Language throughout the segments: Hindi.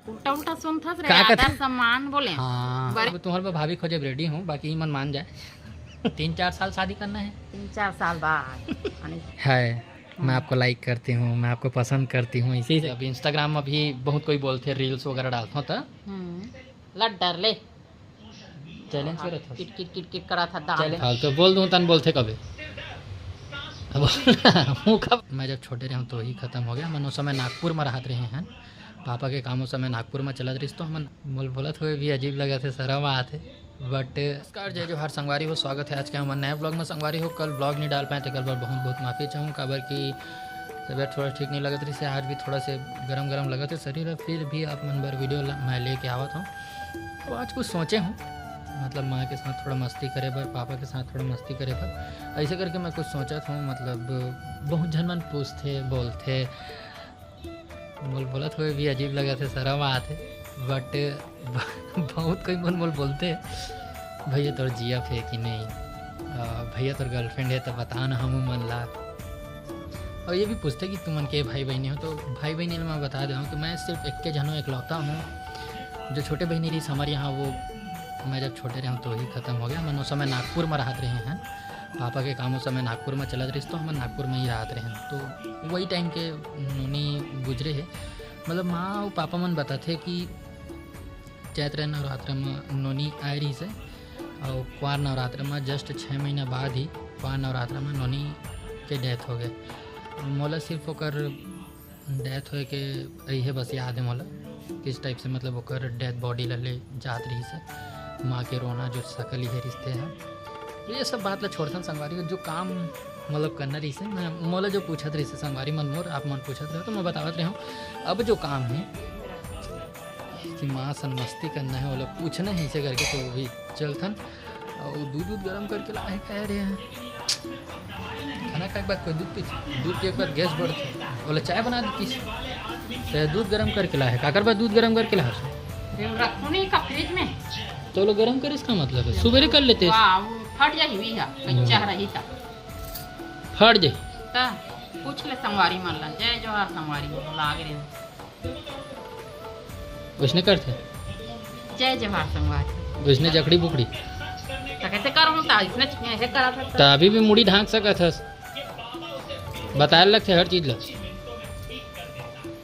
उल्टा उल्टा सुनता रे का आदर कहते? सम्मान बोले। हाँ बड़े- अब तुम्हारे भाभी खोजे रेडी हूँ, बाकी मन मान जाए 3-4 साल शादी करना है 3-4 साल बाद मैं आपको लाइक करती हूँ, मैं आपको पसंद करती हूँ, इसी से अभी इंस्टाग्राम अभी बहुत कोई बोलते हैं रील्स वगैरह डालता था लड डर ले चैलेंज करे था किट किट किट किट करा था दाल चैलेंज हाल तो बोल दूँ तन बोलते कभी मुँह कब मैं जब छोटे रहे तो ही खत्म हो गया। मन उस समय नागपुर में रहते रहे हैं, पापा के कामों समय नागपुर में चलत रही तो हम बोल बोलत हुए भी अजीब लगे थे, शर्म आते बट नमस्कार जय जोहार संगवारी हो, स्वागत है आज के हमारे नए ब्लॉग में। संगवारी हो कल ब्लॉग नहीं डाल पाए थे, कल बार बहुत बहुत माफ़ी चाहूँ काबर की तबीयत थोड़ा ठीक नहीं लगा रही से, आज भी थोड़ा से गरम गरम लगा थे शरीर, फिर भी आप मन भर वीडियो मैं लेके आवत हूँ। तो आज कुछ सोचे हूँ, मतलब माँ के साथ थोड़ा मस्ती करे पर, पापा के साथ थोड़ा मस्ती करे पर, ऐसे करके मैं कुछ सोचा था। मतलब बहुत जन मन पूछते बोलते बोलत हुए भी अजीब लगा थे, शर्म आते बट बहुत कोई मन बोलते भैया तोर जिया फे कि नहीं, भैया तोर गर्लफ्रेंड है तो बता ना हम मन ला। और ये भी पूछते कि तुम मन के भाई बहनी हो, तो भाई बहनी मैं बता दूँ कि मैं सिर्फ एक के जनों इकलौता हूँ। जो छोटे बहनी रही हमारे यहाँ, वो मैं जब छोटे रहे तो ही ख़त्म हो गया। मन उस समय नागपुर में रहते रहे हैं, पापा के कामों समय नागपुर में चलत रही तो हम नागपुर में ही रहते रहे, तो वही टाइम के नोनी गुजरे है। मतलब माँ और पापा मन बताते कि चैत्र नवरात्र में नोनी आई रही से, और क्वार नवरात्र में जस्ट 6 महीना बाद ही क्वार नवरात्र में नोनी के डेथ हो गए। मोला सिर्फ ओकर डेथ होए के यही बस याद है मोला किस टाइप से, मतलब ओकर डेथ बॉडी ले जात रही से, माँ के रोना जो सकल ही है रिश्ते हैं, ये सब बात ला छोड़ता संगवारी जो काम मतलब करना रही से। मैं मोला जो पूछत रही से संगवारी मन मोर आप मन पूछत रहे तो मैं बतावत रहा हूँ। अब जो काम है कि माँ सन मस्ती करना है, वो लोग पूछना है इसे करके, तो भी चलथन और दूध गर्म करके लाए कह रहे हैं। खाना खाए के बाद कोई दूध पीते, दूध के एक बाद गैस बढ़ते, बोले चाय बना देती से, दूध गर्म करके लाए काकर बाद दूध गर्म करके लाए रखो नहीं का फ्रिज में, तो लोग गर्म करे, इसका मतलब है सुबह कर लेते फट जाही हुई है कच्चा रही था फट जाए ता पूछ ले संगवारी मन ला। जय जोहार संगवारी लाग रे उसने करते जय जोहार संगवारी उसने जकड़ी बुकड़ी तो कैसे करूँ ता इसने ऐसे करा था तो अभी भी मुड़ी ढांक सकत हस, बताए लगते हर चीज लग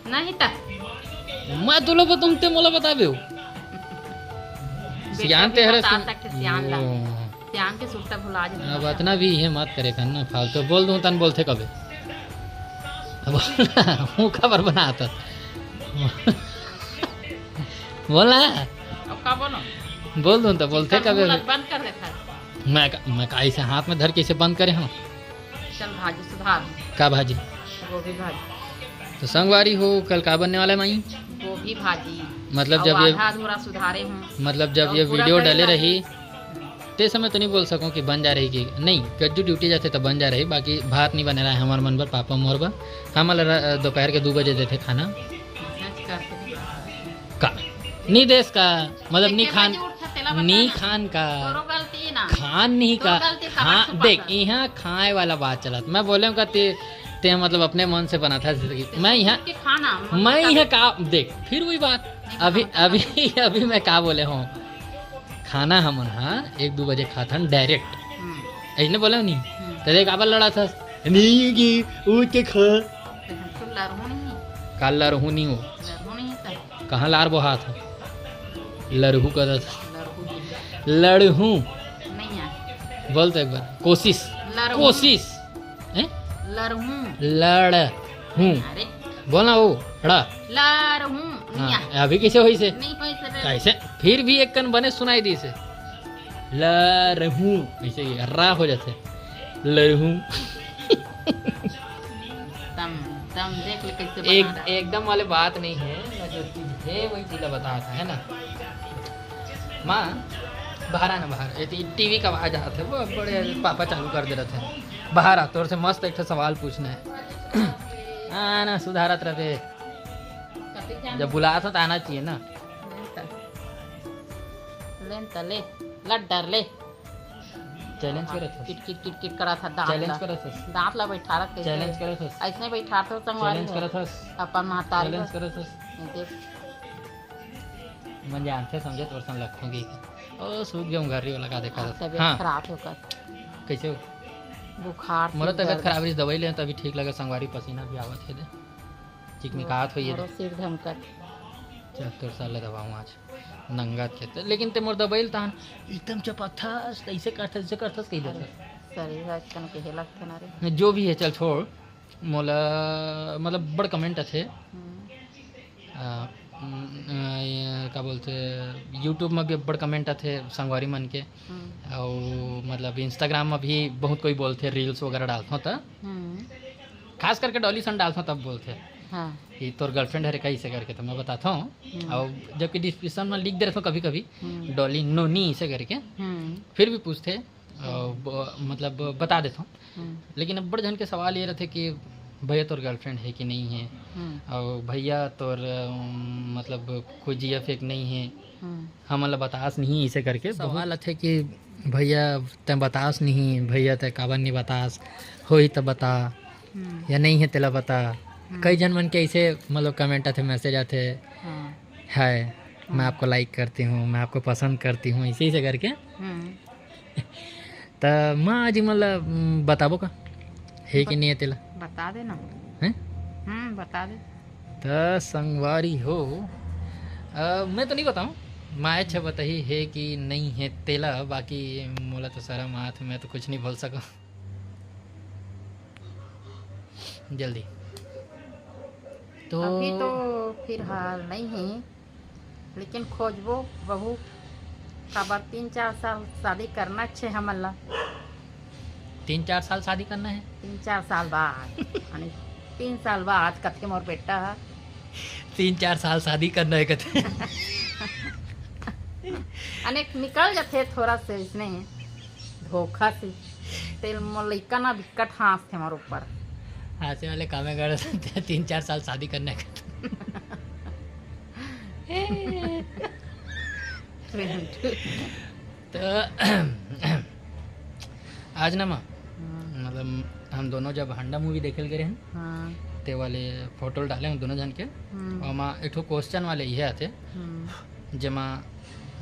नहीं ता मैं तो लोग तुमते मोला बताबे हो सियान ते हरे सियान ला सियान के सुरता भुला जा। अब इतना भी है मत करे करना फालतू बोल दूं तन बोलते कबे हूँ खबर बनाता बोला अब का बोलो बोल दूं तो बोलते कबे बंद कर देता मैं का ऐसे हाथ में धर के इसे बंद करे हूँ। चल भाजी सुधार का भाजी गोभी भाजी तो संगवारी हो कल का बनने वाला है माई, गोभी भाजी, मतलब जब ये आधा अधूरा सुधारे हूँ, मतलब जब ये वीडियो डले रही ते समय तो नहीं बोल सकूँ कि बन जा रही कि नहीं, गज्जू ड्यूटी जाते तो बन जा रही, बाकी भात नहीं बने रहा है हमारे मन पर पापा मोर पर। हम दोपहर के 2 बजे देते खाना का नहीं देश का मतलब नहीं खान का खान नहीं का हाँ देख यहाँ खाए वाला बात चला, मैं बोले ते मतलब अपने मन से बना था। मैं यहाँ का देख फिर वही बात अभी अभी अभी मैं का बोले हूँ, खाना हम हाँ 1-2 बजे खाता डायरेक्ट ऐसे बोले नहीं तो देख आप लड़ा था नहीं कि उठ के खा काल लरहू नहीं हो कहाँ लार वो हाथ लड़हू कर लड़हू बोलते एक बार कोशिश लड़हू बोलना वो हड़ा हाँ अभी कैसे हुई से कैसे फिर भी एक कन बने सुनाई दी से लड़हू ऐसे रा हो जाते लड़हू देख ले कैसे एकदम वाले बात नहीं है, जो चीज है वही चीज बताता है ना। माँ बाहर आना, बाहर टीवी का आवाज आ रहा था, वो बड़े पापा चालू कर दे रहे थे, बाहर आ तोर से मस्त एक सवाल पूछना है आना सुधारत रहे, जब बुलाया था तो आना चाहिए ना। ले लड डर ले चैलेंज करे थे, किट किट किट किट करा था चैलेंज करे थे, दांत ला बैठा रख चैलेंज करे थे, ऐसे बैठा तो संगवारी चैलेंज करे थे, अपन महतारी चैलेंज करे थे मन जानते समझे तो सन रखूँगी ओ सूख गया घर वाला का देखा था तबीयत हाँ खराब होकर कैसे हो? बुखार मोरा तबियत खराब रही दवाई ले तभी ठीक लगे संगवारी पसीना भी आवत है दे चिकनिकात हुई है सिर धमकर 74 साल दबाऊँ आज नंगा थे लेकिन ते मोर दबाई तान एकदम चपथस ऐसे करथस कही देता शरीर आजकल के हेलक थे ना रे जो भी है चल छोड़ मोला मतलब बड़ कमेंट थे क्या बोलते यूट्यूब में भी बड़ कमेंट थे संगवारी मन के और मतलब इंस्टाग्राम में भी बहुत कोई बोलते रील्स वगैरह डालता था खास करके डॉली सन डालता तब बोलते हाँ कि तोर गर्लफ्रेंड है कैसे करके तो मैं बताता हूँ और जबकि डिस्क्रिप्शन में लिख दे रहा था कभी कभी डॉली नोनी इसे करके फिर भी पूछते मतलब बता देता हूँ लेकिन अब बड़े जन के सवाल ये रहते कि भैया तोर गर्लफ्रेंड है कि नहीं है और भैया तोर मतलब कोई जिया फेक नहीं है हम बतास नहीं इसे करके सवाल थे कि भैया ते बतास नहीं भैया ते काबर नहीं बतास हो ही तो बता या नहीं है तेला बता कई जन मन के ऐसे मतलब कमेंट आते मैसेज आते है मैं आपको लाइक करती हूँ मैं आपको पसंद करती हूँ इसी से करके तो मैं आज मतलब बताबो का है कि नहीं है तेला बता दे ना हैं बता दे तो संगवारी हो मैं तो नहीं बताऊँ मैं अच्छा बताही है कि नहीं है तेला बाकी मोला तो सारा माथ मैं तो कुछ नहीं बोल सका जल्दी तो अभी तो फिलहाल नहीं है लेकिन खोजबो बहू खबर 3-4 साल शादी करना अच्छे हमला 3-4 साल शादी करना है 3-4 साल बाद 3 साल बाद कथे मोर बेटा 3-4 साल शादी करना है कथे अनेक निकल जाते थोड़ा से इसने धोखा से तेल मोलिका ना विकट हाथ थे हमारे ऊपर हाथे वाले कामे कर 3-4 साल शादी करने का तो आज ना मतलब हम दोनों जब हंडा मूवी देखल गए हैं ते वाले फोटो डाले हम दोनों जन के और माँ एक क्वेश्चन वाले ये आते जेमा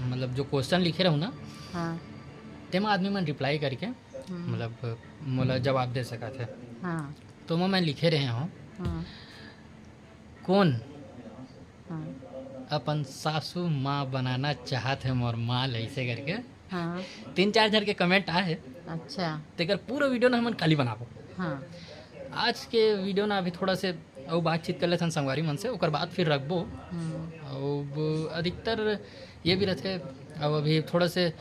मतलब जो क्वेश्चन लिखे रहूँ ना तेमा आदमी मन रिप्लाई करके मतलब मोला जवाब दे सका थे तो मैं लिखे रहे हूँ कौन अपन सासू माँ बनाना चाहत है मोर माँ ऐसे करके 3-4 जन के कमेंट आए अच्छा तेकर पूरा वीडियो ना हम खाली बनाबो आज के वीडियो ना अभी थोड़ा से और बातचीत कर लेते हैं संगवारी मन से और बाद फिर रखबो और अधिकतर ये भी रहते अब अभी थोड़ा से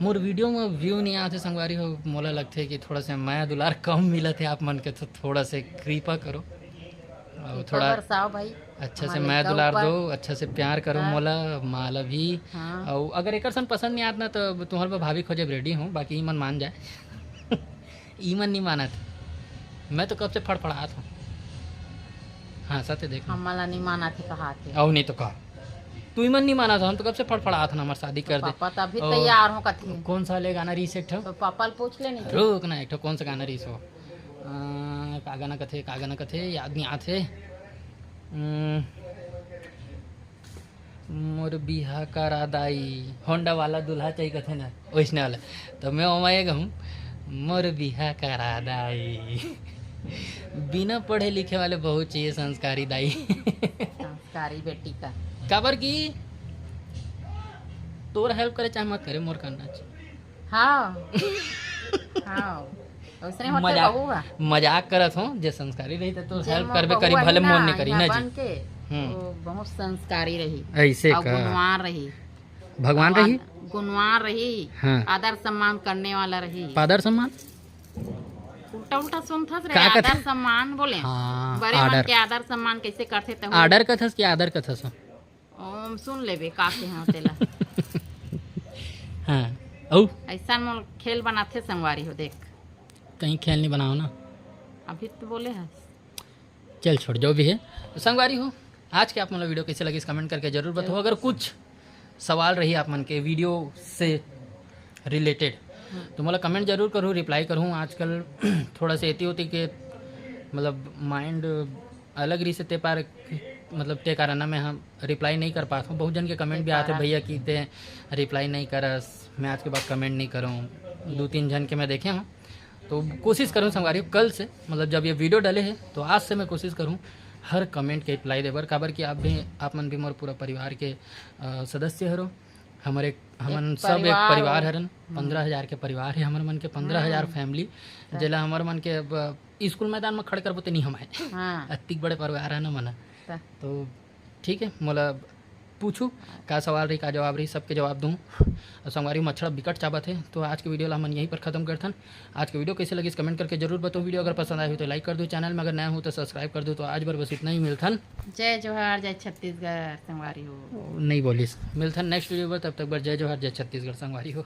मोर वीडियो में व्यू नहीं आते संगवारी हो मोला लगते कि थोड़ा से माया दुलार कम मिला थे आप मन के तो थोड़ा से कृपा करो और थोड़ा भाई अच्छा से माया दुलार दो अच्छा से प्यार करो मोला माला भी और अगर एक सन पसंद नहीं आता तो तुम्हारे भाभी खोजे रेडी हूँ बाकी ईमन मान जाए ईमन नहीं माना था मैं तो कब से फड़फड़ात हूँ हाँ सत्य देख हमारा नहीं माना थे कहा थे और नहीं तो कहा तू ईमन नहीं माना था हम तो कब से फड़फड़ा था हमारे शादी कर दे पापा तभी तैयार हो कथे कौन सा ले गाना रीस एक तो पापा पूछ लेने रुक ना एक कौन सा गाना रीस हो का गाना कथे याद नहीं आते मोर बिहा करा दाई होंडा वाला दूल्हा चाहिए कथे ना वैसने वाला तो मैं ओमाएगा हूँ मोर बिहा करा दाई बिना पढ़े लिखे वाले बहुत चाहिए संस्कारी दाई संस्कारी बेटी का काबर की तोर हेल्प करे चाहे मत करे मोर करना चाहिए हाँ मजाक करत हूँ जे संस्कारी रही तो हेल्प करबे करी भले मन नहीं करी ना जी बहुत संस्कारी रही ऐसे का गुणवान रही भगवान रही गुणवान रही आदर सम्मान करने वाला रही आदर सम्मान उल्टा सुनता रहे आदर सम्मान बोले बड़े मन के आदर सम्मान कैसे करते तो आदर कथस कि आदर कथस ओम सुन लेबे का के हां तेला हां औ ऐसा मोल खेल बनाते संगवारी हो देख कहीं खेल नहीं बनाओ ना अभी तो बोले है चल छोड़ जो भी है संगवारी हो आज के आप मतलब वीडियो कैसे लगी इस कमेंट करके जरूर बताओ अगर कुछ सवाल रही आप मन के वीडियो से रिलेटेड तो मतलब कमेंट जरूर करूँ रिप्लाई करूँ आजकल थोड़ा सा एती होती कि मतलब माइंड अलग रही से ते पार मतलब ते कारण मैं हम रिप्लाई नहीं कर पाता हूँ। बहुत जन के कमेंट भी आते भैया कि ते रिप्लाई नहीं करस, मैं आज के बाद कमेंट नहीं करूँ। 2-3 जन के मैं देखे हूँ, तो कोशिश करूँ संगवारी कल से, मतलब जब ये वीडियो डले है तो आज से मैं कोशिश करूँ हर कमेंट के रिप्लाई देबर। काबर कि आप मन भी मोर पूरा परिवार के सदस्य हरो। हमन सब एक परिवार हरन। 15,000 के परिवार है हमर मन के, 15,000 फैमिली, जेला हमर मन के स्कूल मैदान में खड़े करबो ते नहीं हमारे। अतिक बड़े परिवार है ना मन। तो ठीक है, मोला पूछू का सवाल रही, का जवाब रही, सबके जवाब दूँ। संगवारी मच्छर बिकट चाबत है। तो आज के वीडियो ला हम यहीं पर ख़त्म करथन। आज के वीडियो कैसे लगी कमेंट करके जरूर बताओ। वीडियो अगर पसंद आए हो तो लाइक कर दो, चैनल में अगर नया हो तो सब्सक्राइब कर दो। तो आज बार बस इतना ही, मिलथन। जय जोहार, जय छत्तीसगढ़ संगवारी हो। नहीं बोलिस, मिलथन नेक्स्ट वीडियो पर। तब तक बार जय जोहार, जय छत्तीसगढ़ संगवारी हो।